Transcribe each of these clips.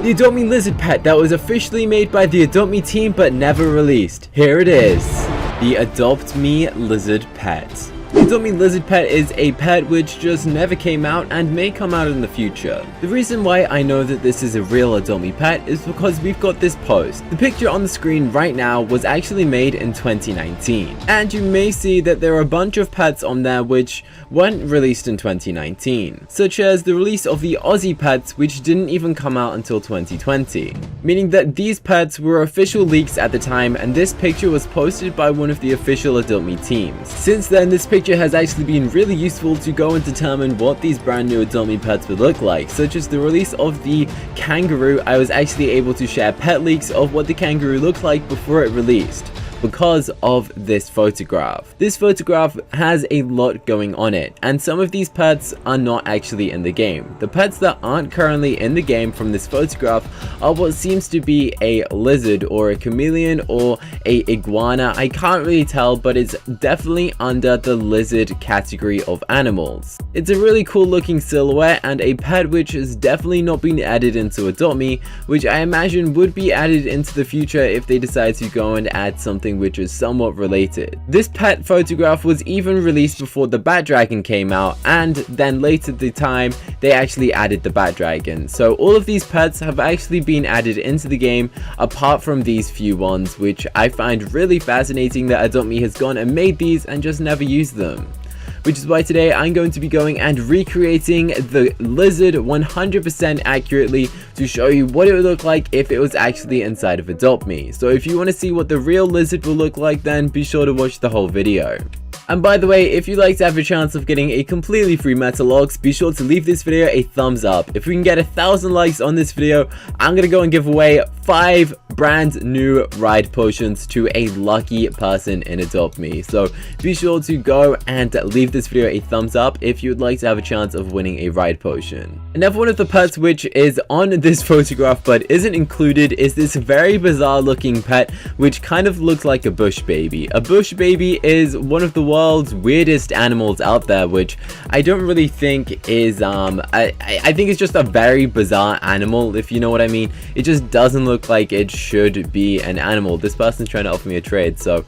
the Adopt Me lizard pet that was officially made by the Adopt Me team but never released. Here it is, the Adopt Me lizard pet. The Adopt Me lizard pet is a pet which just never came out and may come out in the future. The reason why I know that this is a real Adopt Me pet is because we've got this post. The picture on the screen right now was actually made in 2019, and you may see that there are a bunch of pets on there which weren't released in 2019, such as the release of the Aussie pets which didn't even come out until 2020, meaning that these pets were official leaks at the time and this picture was posted by one of the official Adopt Me teams. Since then, this picture has actually been really useful to go and determine what these brand new Adopt Me pets would look like, such as the release of the kangaroo. I was actually able to share pet leaks of what the kangaroo looked like before it released, because of this photograph. This photograph has a lot going on it, and some of these pets are not actually in the game. The pets that aren't currently in the game from this photograph are what seems to be a lizard or a chameleon or a iguana. I can't really tell, but it's definitely under the lizard category of animals. It's a really cool looking silhouette and a pet which has definitely not been added into Adopt Me, which I imagine would be added into the future if they decide to go and add something which is somewhat related. This pet photograph was even released before the bat dragon came out, and then later the time they actually added the bat dragon. So all of these pets have actually been added into the game, apart from these few ones, which I find really fascinating that Adopt Me has gone and made these and just never used them. Which is why today I'm going to be going and recreating the lizard 100% accurately to show you what it would look like if it was actually inside of Adopt Me. So if you want to see what the real lizard will look like, then be sure to watch the whole video. And by the way, if you'd like to have a chance of getting a completely free Metalogs, be sure to leave this video a thumbs up. If we can get 1,000 likes on this video, I'm gonna go and give away 5 brand new ride potions to a lucky person in Adopt Me. So be sure to go and leave this video a thumbs up if you'd like to have a chance of winning a ride potion. Another one of the pets which is on this photograph but isn't included is this very bizarre looking pet which kind of looks like a bush baby. A bush baby is one of the world's weirdest animals out there, which I don't really think is I think it's just a very bizarre animal, if you know what I mean. It just doesn't look like it should be an animal. This person's trying to offer me a trade, so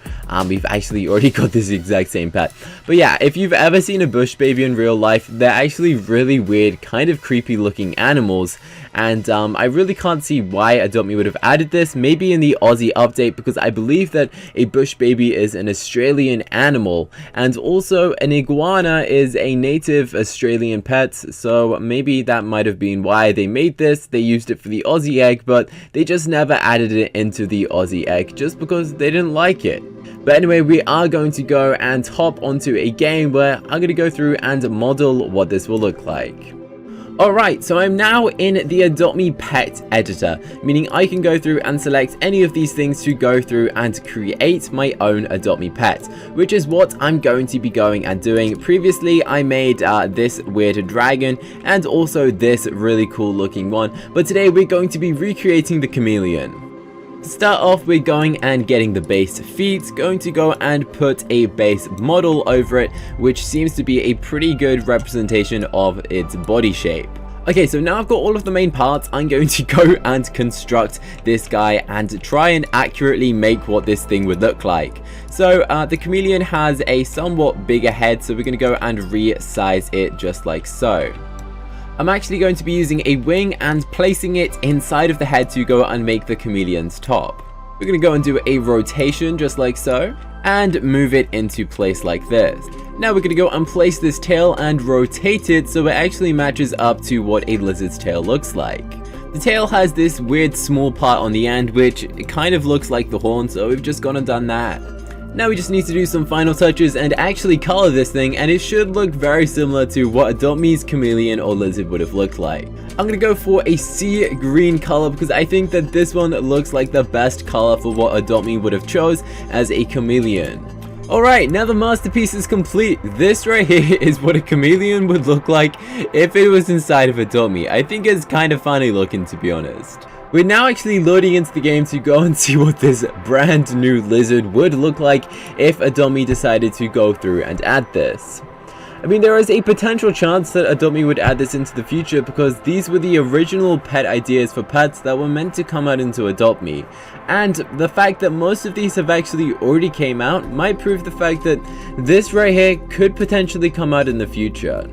we've actually already got this exact same pet. But yeah, if you've ever seen a bush baby in real life, they're actually really weird, kind of creepy looking animals, and I really can't see why Adopt Me would have added this. Maybe in the Aussie update, because I believe that a bush baby is an Australian animal, and also an iguana is a native Australian pet, so maybe that might have been why they made this. They used it for the Aussie egg, but they just never added it into the Aussie egg just because they didn't like it. But anyway, we are going to go and hop onto a game where I'm going to go through and model what this will look like. Alright, so I'm now in the Adopt Me pet editor, meaning I can go through and select any of these things to go through and create my own Adopt Me pet, which is what I'm going to be going and doing. Previously, I made this weird dragon and also this really cool looking one, but today we're going to be recreating the chameleon. To start off, we're going and getting the base feet, going to go and put a base model over it, which seems to be a pretty good representation of its body shape. Okay, so now I've got all of the main parts, I'm going to go and construct this guy and try and accurately make what this thing would look like. So the chameleon has a somewhat bigger head, so we're going to go and resize it just like so. I'm actually going to be using a wing and placing it inside of the head to go and make the chameleon's top. We're going to go and do a rotation just like so, and move it into place like this. Now we're going to go and place this tail and rotate it so it actually matches up to what a lizard's tail looks like. The tail has this weird small part on the end which kind of looks like the horn, so we've just gone and done that. Now we just need to do some final touches and actually color this thing, and it should look very similar to what Adopt Me's chameleon or lizard would have looked like. I'm going to go for a sea green color because I think that this one looks like the best color for what Adopt Me would have chose as a chameleon. Alright, now the masterpiece is complete. This right here is what a chameleon would look like if it was inside of Adopt Me. I think it's kind of funny looking, to be honest. We're now actually loading into the game to go and see what this brand new lizard would look like if Adopt Me decided to go through and add this. I mean, there is a potential chance that Adopt Me would add this into the future because these were the original pet ideas for pets that were meant to come out into Adopt Me. And the fact that most of these have actually already came out might prove the fact that this right here could potentially come out in the future.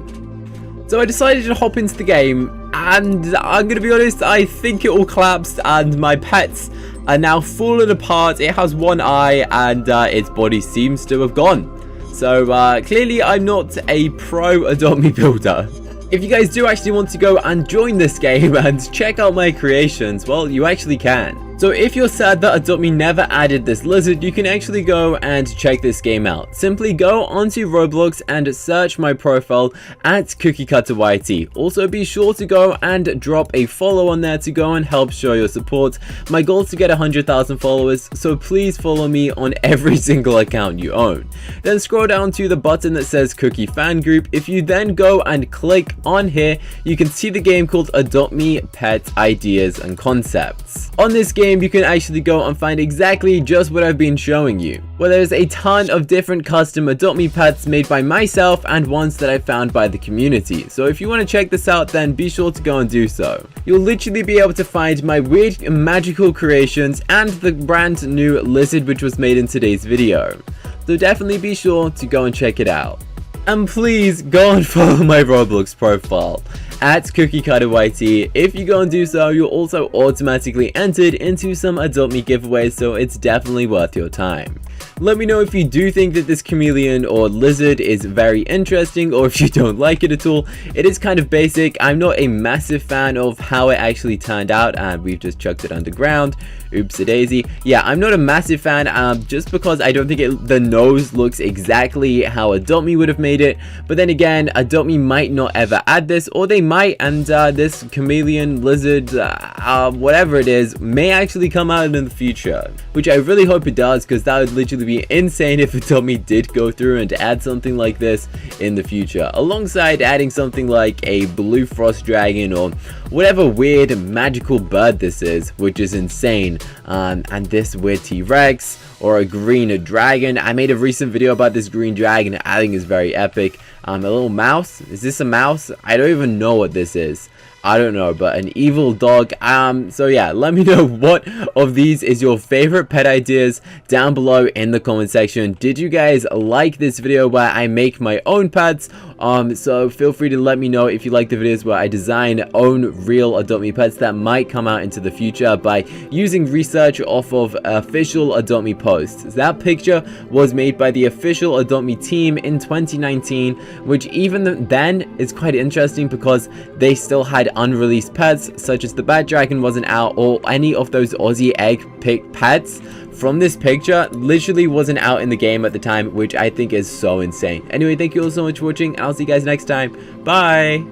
So I decided to hop into the game, and I'm gonna be honest, I think it all collapsed and my pets are now falling apart. It has one eye and its body seems to have gone. So clearly I'm not a pro Adopt Me builder. If you guys do actually want to go and join this game and check out my creations, well, you actually can. So if you're sad that Adopt Me never added this lizard, you can actually go and check this game out. Simply go onto Roblox and search my profile at CookieCutterYT. Also be sure to go and drop a follow on there to go and help show your support. My goal is to get 100,000 followers, so please follow me on every single account you own. Then scroll down to the button that says Cookie Fan Group. If you then go and click on here, you can see the game called Adopt Me Pet Ideas and Concepts. On this game, you can actually go and find exactly just what I've been showing you, where there's a ton of different custom Adopt Me pets made by myself and ones that I found by the community. So if you want to check this out, then be sure to go and do so. You'll literally be able to find my weird magical creations and the brand new lizard which was made in today's video. So definitely be sure to go and check it out. And please go and follow my Roblox profile at CookieCutterYT. If you go and do so, you're also automatically entered into some Adopt Me giveaways, so it's definitely worth your time. Let me know if you do think that this chameleon or lizard is very interesting, or if you don't like it at all. It is kind of basic. I'm not a massive fan of how it actually turned out, and we've just chucked it underground. Oops-a-daisy. Yeah, I'm not a massive fan just because I don't think the nose looks exactly how Adopt Me would have made it. But then again, Adopt Me might not ever add this, or they might, and this chameleon, lizard, whatever it is, may actually come out in the future. Which I really hope it does, because that would literally be insane if Adopt Me did go through and add something like this in the future, alongside adding something like a blue frost dragon or whatever weird magical bird this is, which is insane, and this weird T-Rex or a green dragon. I made a recent video about this green dragon. I think it's very epic. A little mouse. Is this a mouse? I don't even know what this is. I don't know, but an evil dog. So yeah, let me know what of these is your favorite pet ideas down below in the comment section. Did you guys like this video where I make my own pets? So feel free to let me know if you like the videos where I design own real Adopt Me pets that might come out into the future by using research off of official Adopt Me posts. That picture was made by the official Adopt Me team in 2019, which even then is quite interesting because they still had unreleased pets, such as the Bat Dragon wasn't out, or any of those Aussie egg pick pets from this picture literally wasn't out in the game at the time, which I think is so insane. Anyway, thank you all so much for watching. I'll see you guys next time. Bye!